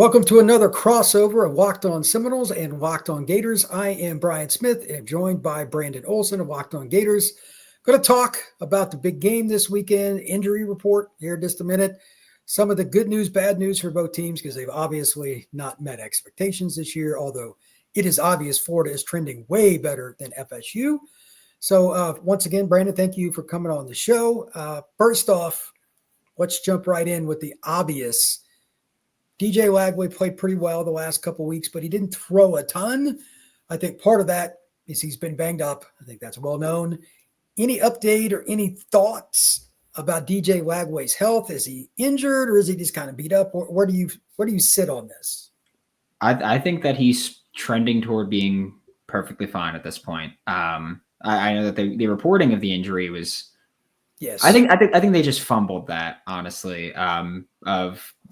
Welcome to another crossover of Locked On Seminoles and Locked On Gators. I am Brian Smith and joined by Brandon Olsen of Locked On Gators. Going to talk about the big game this weekend, injury report here in just a minute. Some of the good news, bad news for both teams because they've obviously not met expectations this year, although it is obvious Florida is trending way better than FSU. So once again, Brandon, thank you for coming on the show. First off, let's jump right in with the obvious. DJ Lagway played pretty well the last couple of weeks, but he didn't throw a ton. I think part of that is he's been banged up. I think that's well known. Any update or any thoughts about DJ Lagway's health? Is he injured or is he just kind of beat up? Where do you sit on this? I think that he's trending toward being perfectly fine at this point. I know that the reporting of the injury was. Yes. I think they just fumbled that, honestly.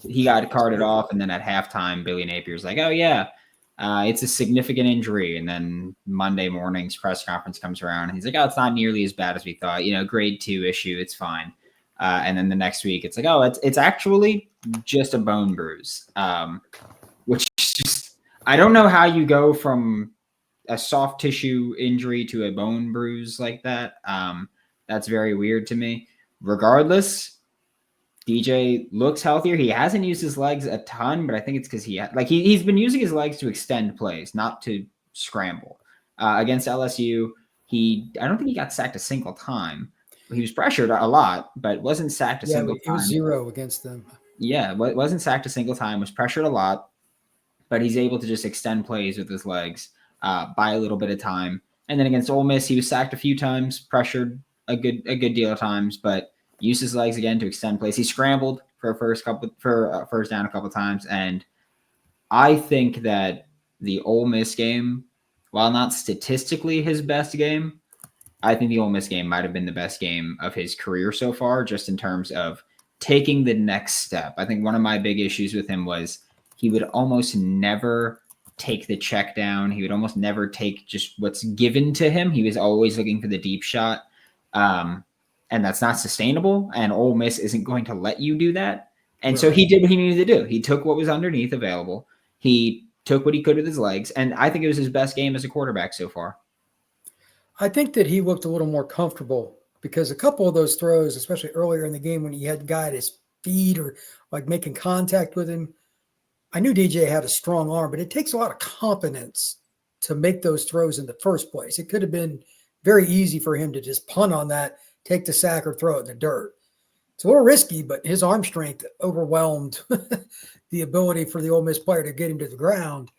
He got carted off, and then at halftime, Billy Napier's like, "Oh yeah, it's a significant injury." And then Monday morning's press conference comes around, and he's like, "Oh, it's not nearly as bad as we thought. Grade 2 issue, it's fine." And then the next week, it's like, "Oh, it's actually just a bone bruise," which is just I don't know how you go from a soft tissue injury to a bone bruise like that. That's very weird to me. Regardless, DJ looks healthier. He hasn't used his legs a ton, but I think it's because he's been using his legs to extend plays, not to scramble. Against LSU, I don't think he got sacked a single time. He was pressured a lot, but wasn't sacked a single time. It was 0 against them. Yeah, wasn't sacked a single time, was pressured a lot, but he's able to just extend plays with his legs, buy a little bit of time. And then against Ole Miss, he was sacked a few times, pressured a good deal of times, but used his legs again to extend plays. He scrambled for a first down a couple of times, and I think that the Ole Miss game, while not statistically his best game, I think the Ole Miss game might have been the best game of his career so far, just in terms of taking the next step. I think one of my big issues with him was he would almost never take the check down. He would almost never take just what's given to him. He was always looking for the deep shot. And that's not sustainable. And Ole Miss isn't going to let you do that. And so he did what he needed to do. He took what was underneath available. He took what he could with his legs. And I think it was his best game as a quarterback so far. I think that he looked a little more comfortable because a couple of those throws, especially earlier in the game when he had a guy at his feet or like making contact with him, I knew DJ had a strong arm, but it takes a lot of confidence to make those throws in the first place. It could have been very easy for him to just punt on that, take the sack, or throw it in the dirt. It's a little risky, but his arm strength overwhelmed the ability for the Ole Miss player to get him to the ground.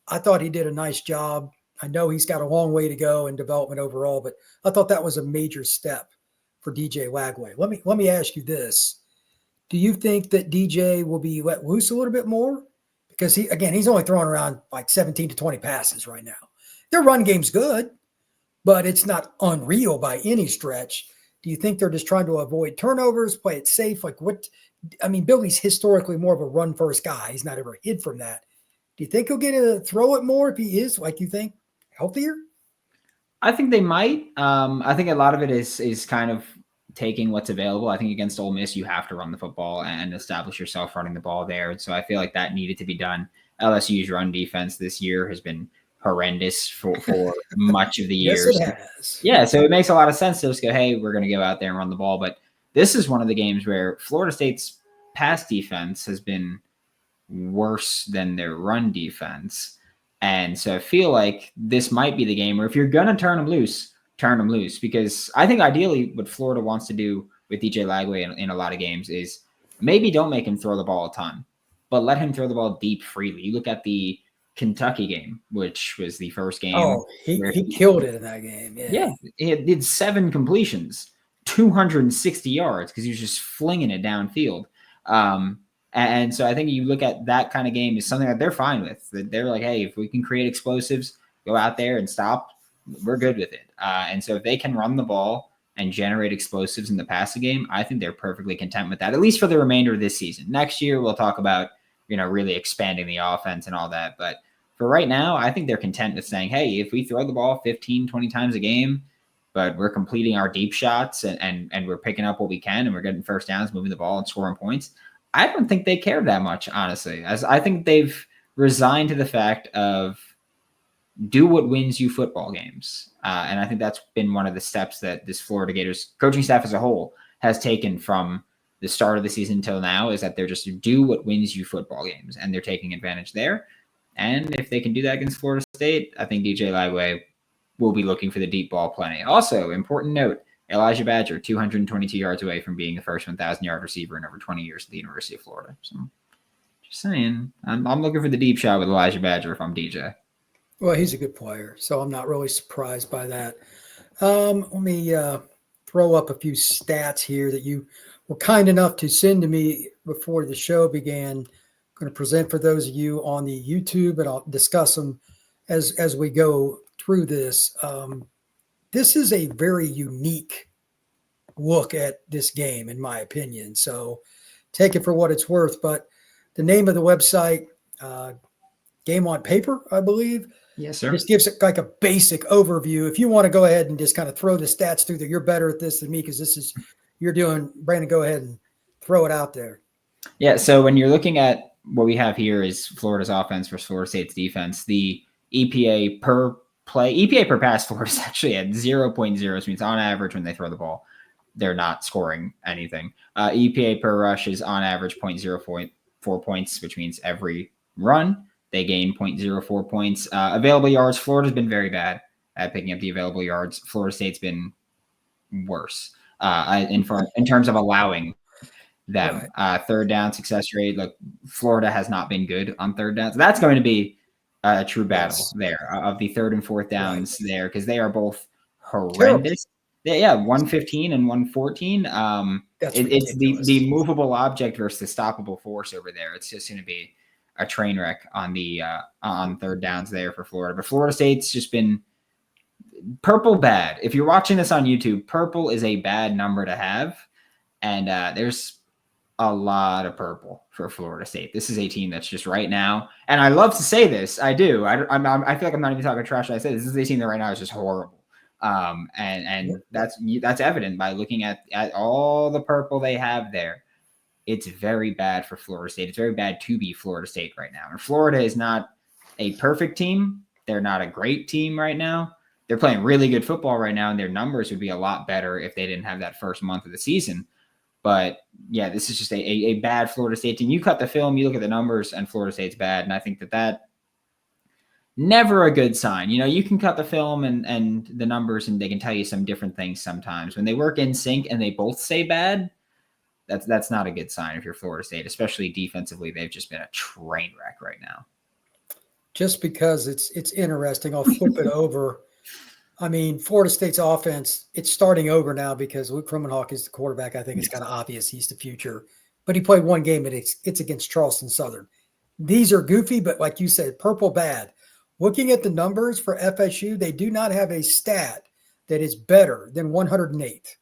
I thought he did a nice job. I know he's got a long way to go in development overall, but I thought that was a major step for DJ Lagway. Let me ask you this. Do you think that DJ will be let loose a little bit more? Because he's only throwing around like 17 to 20 passes right now. Their run game's good, but it's not unreal by any stretch. Do you think they're just trying to avoid turnovers, play it safe? Billy's historically more of a run-first guy. He's not ever hid from that. Do you think he'll get to throw it more if he is, like you think, healthier? I think they might. I think a lot of it is kind of taking what's available. I think against Ole Miss, you have to run the football and establish yourself running the ball there. And so I feel like that needed to be done. LSU's run defense this year has been horrendous for much of the year. Yes, it has. Yeah, so it makes a lot of sense to just go, hey, we're going to go out there and run the ball. But this is one of the games where Florida State's pass defense has been worse than their run defense. And so I feel like this might be the game where if you're going to turn them loose, because I think ideally what Florida wants to do with DJ Lagway in a lot of games is maybe don't make him throw the ball a ton, but let him throw the ball deep freely. You look at the Kentucky game, which was the first game. Oh, he killed it in that game. Yeah, he did 7 completions, 260 yards because he was just flinging it downfield. And so I think you look at that kind of game is something that they're fine with. They're like, hey, if we can create explosives, go out there and stop, we're good with it. And so if they can run the ball and generate explosives in the passing game, I think they're perfectly content with that, at least for the remainder of this season. Next year, we'll talk about, really expanding the offense and all that. But for right now, I think they're content with saying, hey, if we throw the ball 15, 20 times a game, but we're completing our deep shots and we're picking up what we can and we're getting first downs, moving the ball and scoring points, I don't think they care that much, honestly. As I think they've resigned to the fact of do what wins you football games. And I think that's been one of the steps that this Florida Gators coaching staff as a whole has taken from the start of the season until now, is that they're just do what wins you football games. And they're taking advantage there. And if they can do that against Florida State, I think DJ Lagway will be looking for the deep ball plenty. Also, important note, Elijah Badger, 222 yards away from being the first 1,000-yard receiver in over 20 years at the University of Florida. So, just saying, I'm looking for the deep shot with Elijah Badger if I'm DJ. Well, he's a good player, so I'm not really surprised by that. Let me throw up a few stats here that you were kind enough to send to me before the show began. I'm going to present for those of you on the YouTube, and I'll discuss them as we go through this. This is a very unique look at this game, in my opinion. So take it for what it's worth. But the name of the website, Game on Paper, I believe. Yes, sir. Just gives it like a basic overview. If you want to go ahead and just kind of throw the stats through there, you're better at this than me because this is you're doing. Brandon, go ahead and throw it out there. Yeah. So when you're looking at what we have here is Florida's offense versus Florida State's defense. The EPA per pass Florida is actually at 0.0, which means on average when they throw the ball, they're not scoring anything. EPA per rush is on average 0.04 points, which means every run they gain 0.04 points. Available yards, Florida's been very bad at picking up the available yards. Florida State's been worse in terms of allowing them. Right. Third down success rate, look, Florida has not been good on third downs. So that's going to be a true battle there of the third and fourth downs there, because they are both horrendous. Yeah, 115 and 114. It's the movable object versus the stoppable force over there. It's just going to be a train wreck on the on third downs there for Florida. But Florida State's just been purple bad. If you're watching this on YouTube, purple is a bad number to have, and there's a lot of purple for Florida State. This is a team that's just right now, and I love to say this, I do. I feel like I'm not even talking trash. I say this is a team that right now is just horrible, and that's evident by looking at all the purple they have there. It's very bad for Florida State. It's very bad to be Florida State right now. And Florida is not a perfect team. They're not a great team right now. They're playing really good football right now, and their numbers would be a lot better if they didn't have that first month of the season. But, yeah, this is just a bad Florida State team. You cut the film, you look at the numbers, and Florida State's bad. And I think that never a good sign. You know, you can cut the film and the numbers, and they can tell you some different things sometimes. When they work in sync and they both say bad, that's not a good sign if you're Florida State, especially defensively. They've just been a train wreck right now. Just because it's interesting, I'll flip it over. I mean, Florida State's offense, it's starting over now because Luke Kromenhoek is the quarterback. I think it's kind of obvious he's the future. But he played one game, and it's against Charleston Southern. These are goofy, but like you said, purple bad. Looking at the numbers for FSU, they do not have a stat that is better than 108.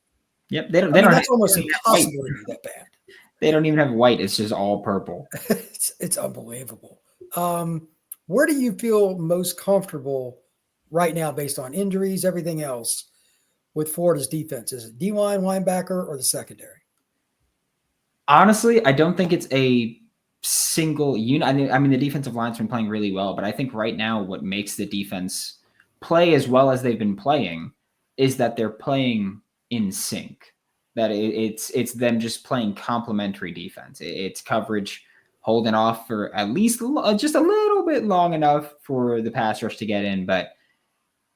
Yep, that's almost impossible to be that bad. They don't even have white. It's just all purple. It's unbelievable. Where do you feel most comfortable right now based on injuries, everything else, with Florida's defense? Is it D-line, linebacker, or the secondary? Honestly, I don't think it's a single unit. I mean, the defensive line's been playing really well, but I think right now what makes the defense play as well as they've been playing is that they're playing in sync, that it's them just playing complementary defense. It's coverage holding off for at least just a little bit long enough for the pass rush to get in. But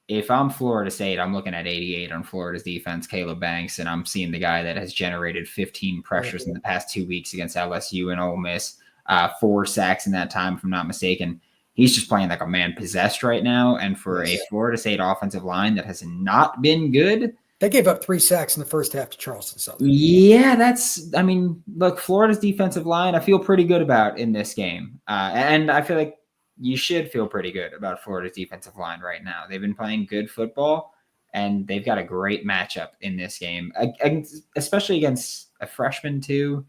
if I'm Florida State, I'm looking at 88 on Florida's defense, Caleb Banks, and I'm seeing the guy that has generated 15 pressures in the past 2 weeks against LSU and Ole Miss, 4 sacks in that time, if I'm not mistaken. He's just playing like a man possessed right now. And for a Florida State offensive line that has not been good, they gave up 3 sacks in the first half to Charleston Southern. Yeah, look, Florida's defensive line, I feel pretty good about in this game. And I feel like you should feel pretty good about Florida's defensive line right now. They've been playing good football, and they've got a great matchup in this game, especially against a freshman too.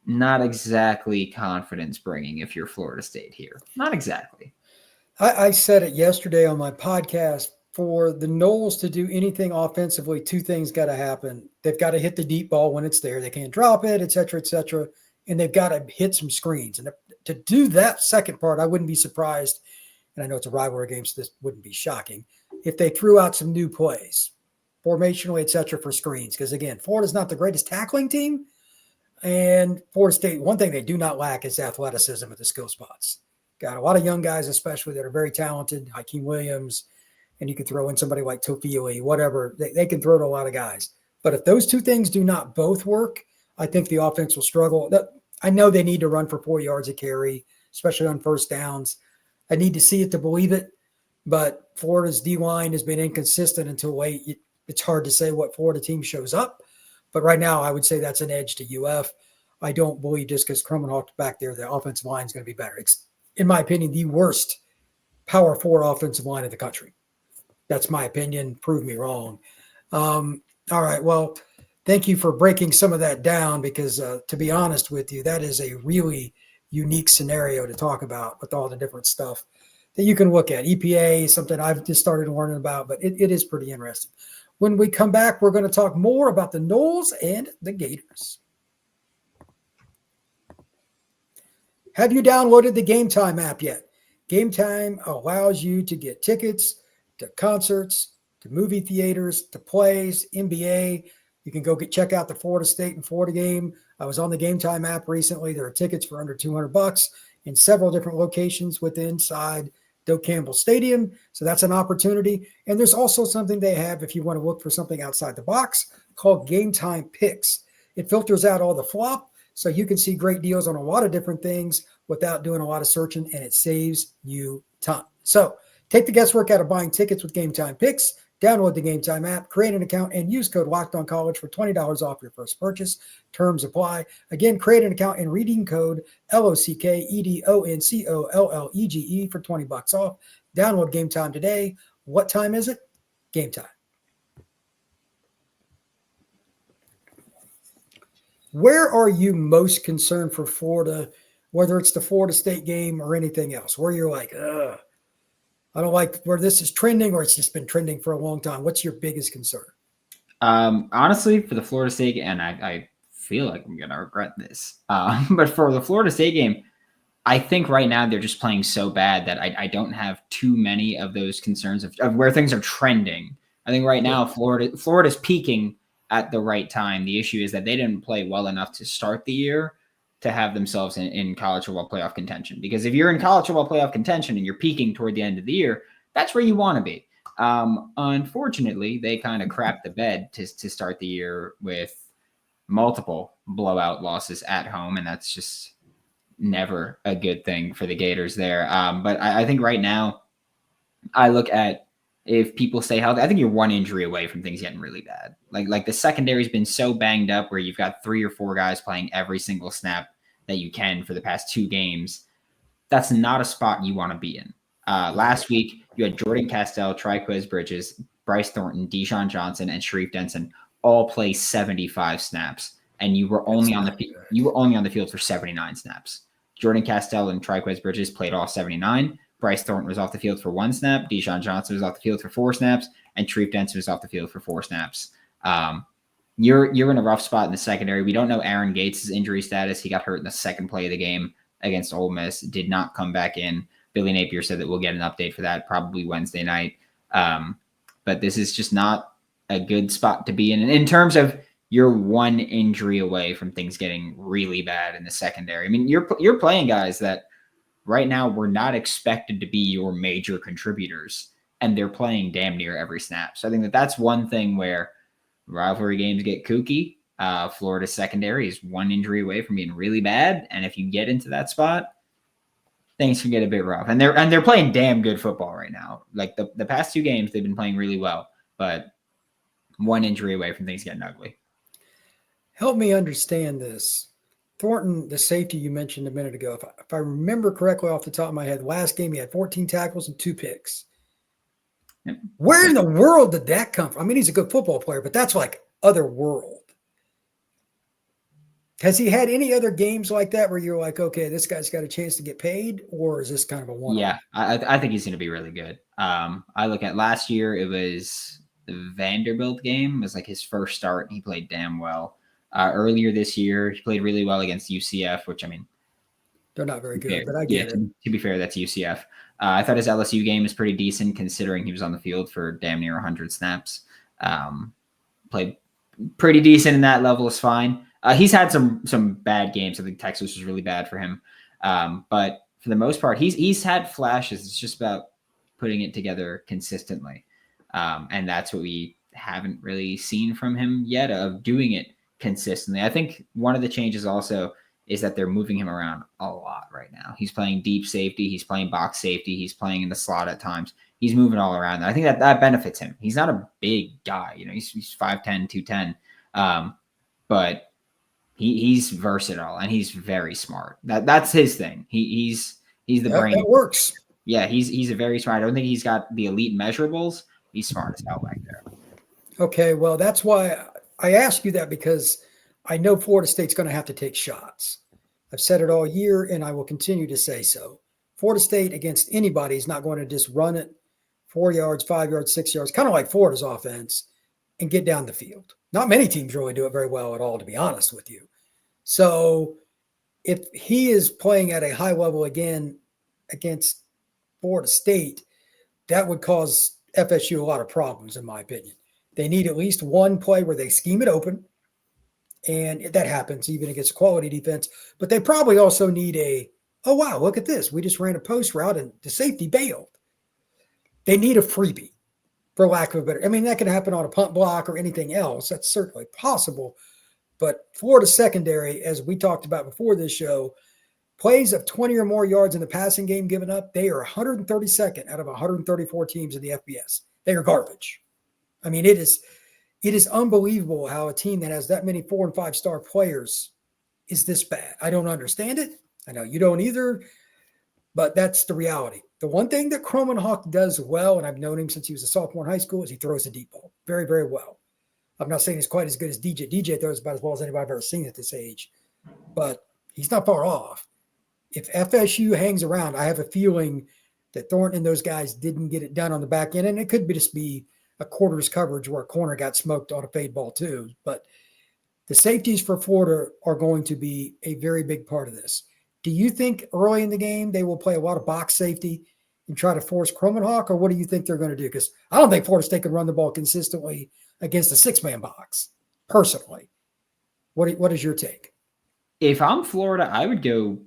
Not exactly confidence bringing if you're Florida State here. Not exactly. I said it yesterday on my podcast. For the Noles to do anything offensively, 2 things got to happen. They've got to hit the deep ball when it's there. They can't drop it, et cetera, and they've got to hit some screens. And to do that second part, I wouldn't be surprised. And I know it's a rivalry game, so this wouldn't be shocking if they threw out some new plays, formationally, et cetera, for screens. Because again, Florida's not the greatest tackling team. And Florida State, one thing they do not lack is athleticism at the skill spots. Got a lot of young guys, especially that are very talented, Hakeem Williams, and you could throw in somebody like Tofioli, whatever. They can throw to a lot of guys. But if those two things do not both work, I think the offense will struggle. I know they need to run for 4 yards a carry, especially on first downs. I need to see it to believe it. But Florida's D-line has been inconsistent until late. It's hard to say what Florida team shows up. But right now, I would say that's an edge to UF. I don't believe just because Kromenhoek's back there, the offensive line is going to be better. It's, in my opinion, the worst Power 4 offensive line in the country. That's my opinion. Prove me wrong. All right. Well, thank you for breaking some of that down because, to be honest with you, that is a really unique scenario to talk about with all the different stuff that you can look at. EPA is something I've just started learning about, but it is pretty interesting. When we come back, we're going to talk more about the Noles and the Gators. Have you downloaded the Gametime app yet? Gametime allows you to get tickets to concerts, to movie theaters, to plays, NBA. You can go check out the Florida State and Florida game. I was on the Gametime app recently. There are tickets for under $200 in several different locations inside Doak Campbell Stadium. So that's an opportunity. And there's also something they have if you want to look for something outside the box called Gametime Picks. It filters out all the flop so you can see great deals on a lot of different things without doing a lot of searching, and it saves you time. So take the guesswork out of buying tickets with Gametime Picks. Download the Gametime app, create an account, and use code LOCKEDONCollege for $20 off your first purchase. Terms apply. Again, create an account and redeem code LOCKEDONCOLLEGE for $20 off. Download Gametime today. What time is it? Gametime. Where are you most concerned for Florida, whether it's the Florida State game or anything else, where you're like, ugh, I don't like where this is trending, or it's just been trending for a long time? What's your biggest concern? Honestly, for the Florida State, and I feel like I'm going to regret this, but for the Florida State game, I think right now they're just playing so bad that I don't have too many of those concerns of where things are trending. I think right now Florida's peaking at the right time. The issue is that they didn't play well enough to start the year to have themselves in college football playoff contention. Because if you're in college football playoff contention and you're peaking toward the end of the year, that's where you want to be. Unfortunately, they kind of crapped the bed to start the year with multiple blowout losses at home, and that's just never a good thing for the Gators there. But I think right now, I look at if people stay healthy, I think you're one injury away from things getting really bad. Like the secondary's been so banged up where you've got 3 or 4 guys playing every single snap that you can for the past 2 games. That's not a spot you want to be in. Last week, you had Jordan Castell, Triquez Bridges, Bryce Thornton, Deshaun Johnson, and Sharif Denson all play 75 snaps, and you were only on the field for 79 snaps. Jordan Castell and Triquez Bridges played all 79. Bryce Thornton was off the field for 1 snap. Deshaun Johnson was off the field for 4 snaps, and Sharif Denson was off the field for 4 snaps. You're in a rough spot in the secondary. We don't know Aaron Gates' injury status. He got hurt in the second play of the game against Ole Miss, did not come back in. Billy Napier said that we'll get an update for that probably Wednesday night. But this is just not a good spot to be in terms of you're one injury away from things getting really bad in the secondary. I mean, you're playing guys that right now were not expected to be your major contributors, and they're playing damn near every snap. So I think that's one thing where rivalry games get kooky. Florida secondary is one injury away from being really bad, and if you get into that spot, things can get a bit rough. And they're playing damn good football right now. Like the past 2 games, they've been playing really well, but one injury away from things getting ugly. Help me understand this. Thornton, the safety you mentioned a minute ago, if I remember correctly off the top of my head, last game he had 14 tackles and 2 picks. Yep. Where in the world did that come from? I mean, he's a good football player, but that's like other world. Has he had any other games like that where you're like, okay, this guy's got a chance to get paid, or is this kind of a one-off? Yeah, I think he's going to be really good. I look at last year, it was the Vanderbilt game. It was like his first start. He played damn well. earlier this year. He played really well against UCF, which, I mean, They're not very good, but I get it. To be fair, that's UCF. I thought his LSU game was pretty decent considering he was on the field for damn near 100 snaps. Played pretty decent in that level is fine. He's had some bad games. I think Texas was really bad for him. But for the most part, he's had flashes. It's just about putting it together consistently. And that's what we haven't really seen from him yet, of doing it consistently. I think one of the changes also is that they're moving him around a lot right now. He's playing deep safety. He's playing box safety. He's playing in the slot at times. He's moving all around. I think that benefits him. He's not a big guy. He's 5'10", 210. But he's versatile and he's very smart. That's his thing. He's the brain. That works. Yeah, he's a very smart. I don't think he's got the elite measurables. He's smart as hell back there. Okay, well, that's why I asked you that, because I know Florida State's going to have to take shots. I've said it all year, and I will continue to say so. Florida State against anybody is not going to just run it 4 yards, 5 yards, 6 yards, kind of like Florida's offense, and get down the field. Not many teams really do it very well at all, to be honest with you. So if he is playing at a high level again against Florida State, that would cause FSU a lot of problems, in my opinion. They need at least one play where they scheme it open, and that happens even against quality defense. But they probably also need oh, wow, look at this. We just ran a post route and the safety bailed. They need a freebie, for lack of a better. I mean, that can happen on a punt block or anything else. That's certainly possible. But Florida secondary, as we talked about before this show, plays of 20 or more yards in the passing game given up, they are 132nd out of 134 teams in the FBS. They are garbage. I mean, it is unbelievable how a team that has that many 4- and 5-star players is this bad. I don't understand it. I know you don't either, but that's the reality. The one thing that Kromenhoek does well, and I've known him since he was a sophomore in high school, is he throws a deep ball very, very well. I'm not saying he's quite as good as DJ. DJ throws about as well as anybody I've ever seen at this age, but he's not far off. If FSU hangs around, I have a feeling that Thornton and those guys didn't get it done on the back end, and it could just be a quarters coverage where a corner got smoked on a fade ball too. But the safeties for Florida are going to be a very big part of this. Do you think early in the game they will play a lot of box safety and try to force Kromenhoek, or what do you think they're going to do? Because I don't think Florida State can run the ball consistently against a 6-man box, personally. What is your take? If I'm Florida, I would go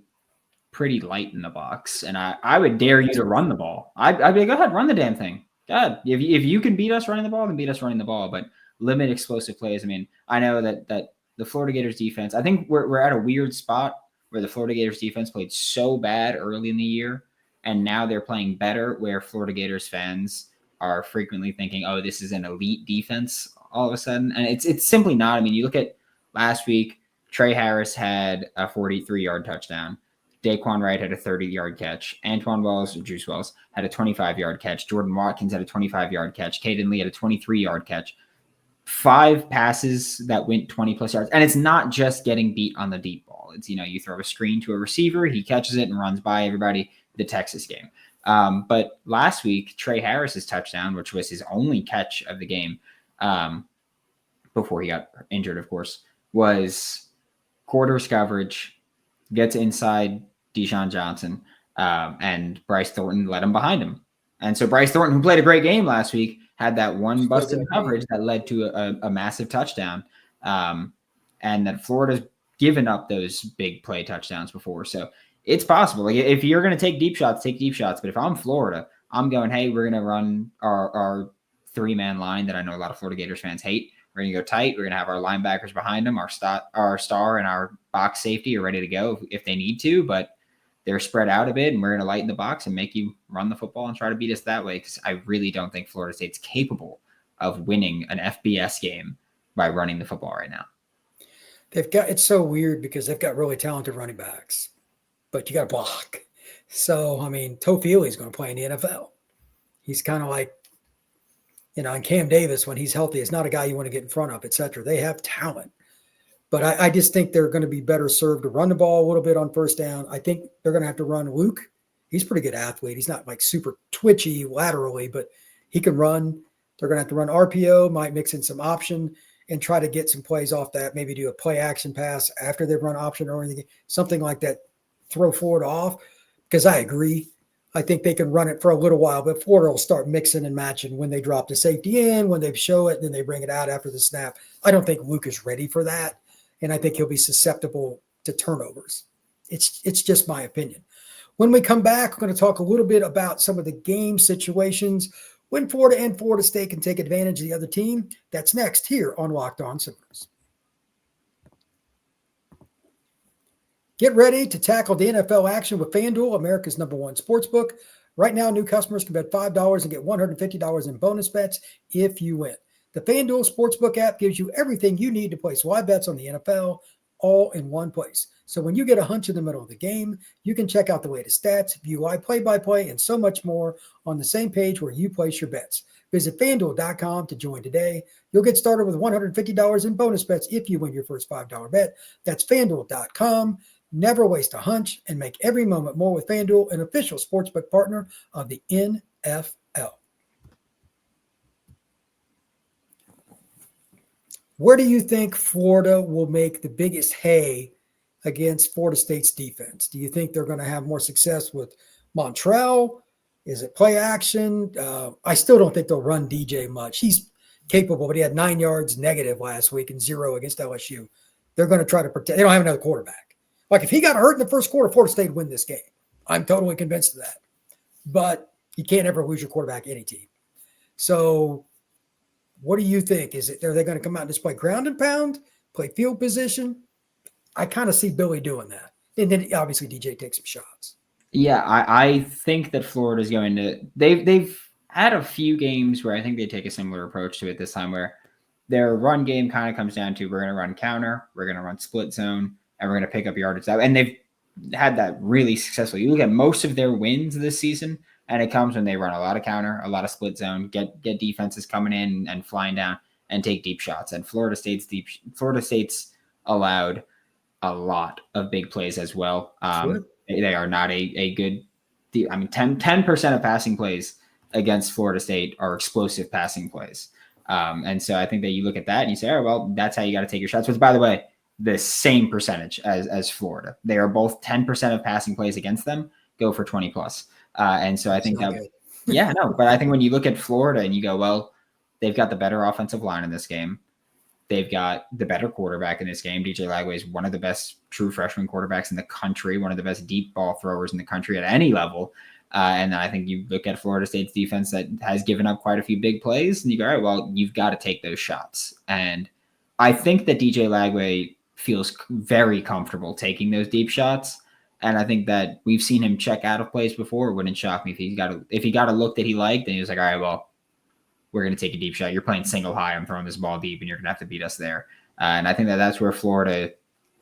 pretty light in the box, and I would dare you to run the ball. I'd be like, go ahead, run the damn thing. God, if you can beat us running the ball, then beat us running the ball, but limit explosive plays. I mean, I know that the Florida Gators defense, I think we're at a weird spot where the Florida Gators defense played so bad early in the year, and now they're playing better, where Florida Gators fans are frequently thinking, oh, this is an elite defense all of a sudden. And it's simply not. I mean, you look at last week, Trey Harris had a 43-yard touchdown. Daquan Wright had a 30-yard catch. Antoine Wells, or Juice Wells, had a 25-yard catch. Jordan Watkins had a 25-yard catch. Caden Lee had a 23-yard catch. 5 passes that went 20-plus yards. And it's not just getting beat on the deep ball. It's, you throw a screen to a receiver, he catches it and runs by everybody. The Texas game. But last week, Trey Harris's touchdown, which was his only catch of the game before he got injured, of course, was quarters coverage, gets inside Deshaun Johnson, and Bryce Thornton led him behind him. And so Bryce Thornton, who played a great game last week, had that one busted coverage that led to a massive touchdown. And that Florida's given up those big play touchdowns before. So it's possible. Like, if you're going to take deep shots, take deep shots. But if I'm Florida, I'm going, hey, we're going to run our 3-man line that I know a lot of Florida Gators fans hate. We're going to go tight. We're going to have our linebackers behind them. Our star and our box safety are ready to go if they need to, but they're spread out a bit, and we're going to lighten the box and make you run the football and try to beat us that way, because I really don't think Florida State's capable of winning an FBS game by running the football right now. It's so weird because they've got really talented running backs, but you got to block. So, I mean, Toafili's going to play in the NFL. He's kind of like, and Cam Davis, when he's healthy, is not a guy you want to get in front of, et cetera. They have talent. But I just think they're going to be better served to run the ball a little bit on first down. I think they're going to have to run Luke. He's a pretty good athlete. He's not like super twitchy laterally, but he can run. They're going to have to run RPO, might mix in some option. and try to get some plays off that, maybe do a play action pass after they've run option or anything, something like that, throw Florida off. Because I agree. I think they can run it for a little while, but Florida will start mixing and matching when they drop the safety in, when they show it, then they bring it out after the snap. I don't think Luke is ready for that, and I think he'll be susceptible to turnovers. It's just my opinion. When we come back, we're going to talk a little bit about some of the game situations when Florida and Florida State can take advantage of the other team. That's next here on Locked On Seminoles. Get ready to tackle the NFL action with FanDuel, America's #1 sportsbook. Right now, new customers can bet $5 and get $150 in bonus bets if you win. The FanDuel Sportsbook app gives you everything you need to place live bets on the NFL all in one place. So when you get a hunch in the middle of the game, you can check out the latest stats, view live play-by-play, and so much more on the same page where you place your bets. Visit FanDuel.com to join today. You'll get started with $150 in bonus bets if you win your first $5 bet. That's FanDuel.com. Never waste a hunch and make every moment more with FanDuel, an official sportsbook partner of the NFL. Where do you think Florida will make the biggest hay against Florida State's defense? Do you think they're going to have more success with Montrell? Is it play action? I still don't think they'll run DJ much. He's capable, but he had 9 yards negative last week and 0 against LSU. They're going to try to protect. They don't have another quarterback. Like, if he got hurt in the first quarter, Florida State would win this game. I'm totally convinced of that. But you can't ever lose your quarterback any team. So what do you think? Are they going to come out and just play ground and pound, play field position? I kind of see Billy doing that. And then obviously DJ takes some shots. Yeah, I think that Florida's going to they've had a few games where I think they take a similar approach to it this time, where their run game kind of comes down to, we're going to run counter, we're going to run split zone, and we're going to pick up yardage out. And they've had that really successfully. You look at most of their wins this season, and it comes when they run a lot of counter, a lot of split zone, get defenses coming in and flying down and take deep shots. And Florida State's allowed a lot of big plays as well. Sure. They are not a good. 10% of passing plays against Florida State are explosive passing plays. And so I think that you look at that and you say, oh, well, that's how you got to take your shots. Which, by the way, the same percentage as Florida. They are both 10% of passing plays against them go for 20 plus. And so I think that, but I think when you look at Florida and you go, well, they've got the better offensive line in this game. They've got the better quarterback in this game. DJ Lagway is one of the best true freshman quarterbacks in the country, one of the best deep ball throwers in the country at any level. And I think you look at Florida State's defense that has given up quite a few big plays, and you go, all right, well, you've got to take those shots. And I think that DJ Lagway feels very comfortable taking those deep shots. And I think that we've seen him check out of plays before. It wouldn't shock me if he got a look that he liked and he was like, all right, well, we're going to take a deep shot. You're playing single high. I'm throwing this ball deep and you're going to have to beat us there. And I think that's where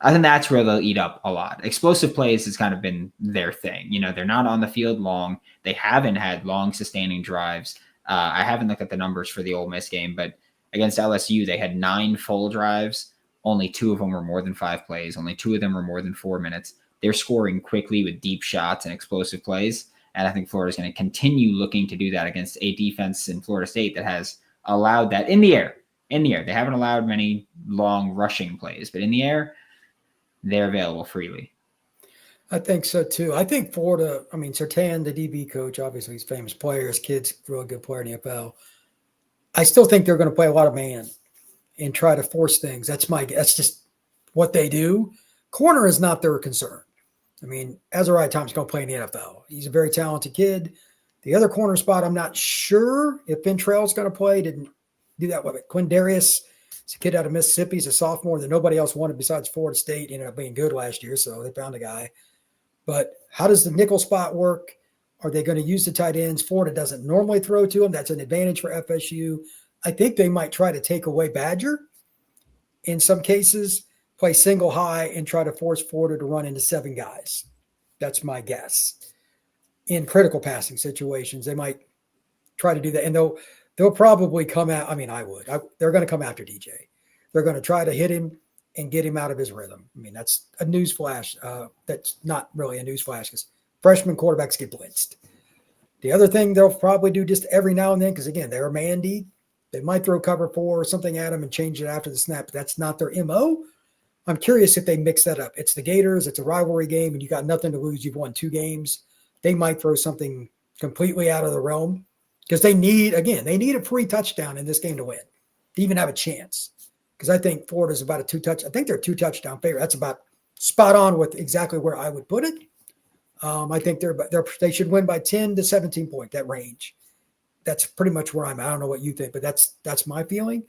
that's where they'll eat up a lot. Explosive plays has kind of been their thing. You know, they're not on the field long. They haven't had long sustaining drives. I haven't looked at the numbers for the Ole Miss game, but against LSU, they had 9 full drives. Only 2 of them were more than 5 plays. Only 2 of them were more than 4 minutes. They're scoring quickly with deep shots and explosive plays. And I think Florida's going to continue looking to do that against a defense in Florida State that has allowed that in the air. They haven't allowed many long rushing plays, but in the air, they're available freely. I think so too. I think Florida, Surtain, the DB coach, obviously he's a famous player. His kid's a really good player in the NFL. I still think they're going to play a lot of man and try to force things. That's just what they do. Corner is not their concern. Azariah Thomas is going to play in the NFL. He's a very talented kid. The other corner spot, I'm not sure if Ventrell's going to play. Didn't do that with it. Quindarius is a kid out of Mississippi. He's a sophomore that nobody else wanted besides Florida State. He ended up being good last year, so they found a guy. But how does the nickel spot work? Are they going to use the tight ends? Florida doesn't normally throw to them. That's an advantage for FSU. I think they might try to take away Badger in some cases, play single high, and try to force Florida to run into 7 guys. That's my guess. In critical passing situations, they might try to do that. And they'll probably come out. I would. They're going to come after DJ. They're going to try to hit him and get him out of his rhythm. That's a news flash. That's not really a news flash because freshman quarterbacks get blitzed. The other thing they'll probably do just every now and then, because again, they're man deep, They might throw cover 4 or something at them and change it after the snap. But that's not their MO. I'm curious if they mix that up. It's the Gators. It's a rivalry game, and you got nothing to lose. You've won 2 games. They might throw something completely out of the realm because they need a free touchdown in this game to win, to even have a chance. Because I think Florida's about a 2-touch. I think they're a 2-touchdown favorite. That's about spot on with exactly where I would put it. I think they should win by 10 to 17 point, that range. That's pretty much where I'm at. I don't know what you think, but that's my feeling.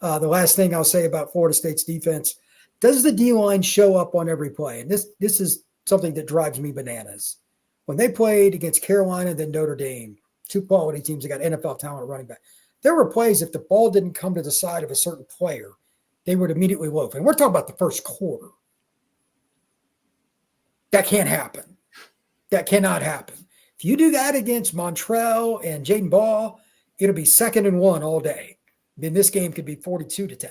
The last thing I'll say about Florida State's defense, does the D-line show up on every play? And this is something that drives me bananas. When they played against Carolina, then Notre Dame, 2 quality teams that got NFL talent running back, there were plays if the ball didn't come to the side of a certain player, they would immediately loaf. And we're talking about the first quarter. That can't happen. That cannot happen. If you do that against Montrell and Jaden Ball, it'll be 2nd and 1 all day. Then this game could be 42-10.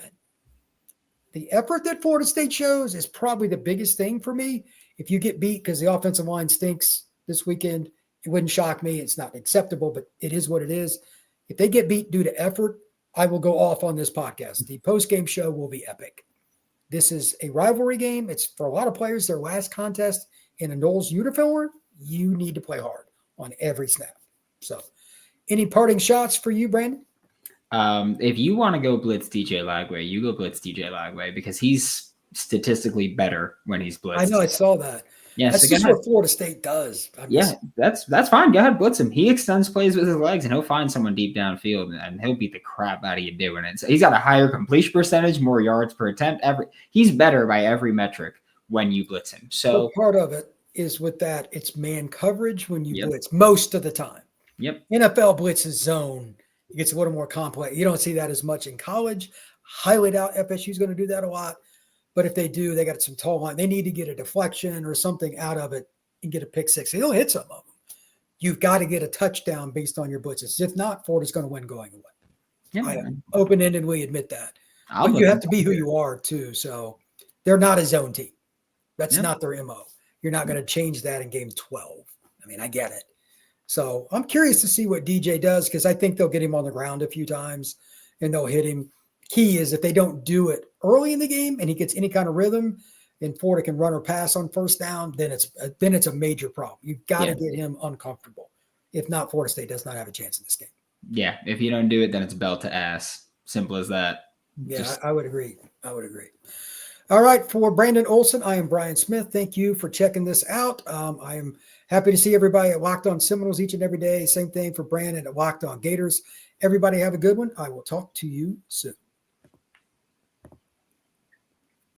The effort that Florida State shows is probably the biggest thing for me. If you get beat because the offensive line stinks this weekend, it wouldn't shock me. It's not acceptable, but it is what it is. If they get beat due to effort, I will go off on this podcast. The post-game show will be epic. This is a rivalry game. It's for a lot of players, their last contest in a Noles uniform. You need to play hard on every snap. So any parting shots for you, Brandon? If you want to go blitz DJ Lagway, you go blitz DJ Lagway because he's statistically better when he's blitzed. I know, I saw that. Yeah, that's just what Florida State does. That's fine. Go ahead, blitz him. He extends plays with his legs, and he'll find someone deep downfield, and he'll beat the crap out of you doing it. So he's got a higher completion percentage, more yards per attempt. He's better by every metric when you blitz him. So part of it is with that, it's man coverage when you blitz most of the time. Yep. NFL blitzes zone. It gets a little more complex. You don't see that as much in college. Highly doubt FSU is going to do that a lot. But if they do, they got some tall line. They need to get a deflection or something out of it and get a pick 6. They'll hit some of them. You've got to get a touchdown based on your blitzes. If not, Florida's going to win going away. Yeah, I open-endedly admit that. But you have to be who you are, too. So they're not a zone team. That's not their MO. You're not going to change that in game 12. I mean, I get it. So I'm curious to see what DJ does because I think they'll get him on the ground a few times and they'll hit him. Key is if they don't do it early in the game and he gets any kind of rhythm and Florida can run or pass on first down, then it's a major problem. You've got to get him uncomfortable. If not, Florida State does not have a chance in this game. Yeah, if you don't do it, then it's belt to ass. Simple as that. Yeah, I would agree. All right, for Brandon Olsen, I am Brian Smith. Thank you for checking this out. I am happy to see everybody at Locked On Seminoles each and every day. Same thing for Brandon at Locked On Gators. Everybody have a good one. I will talk to you soon.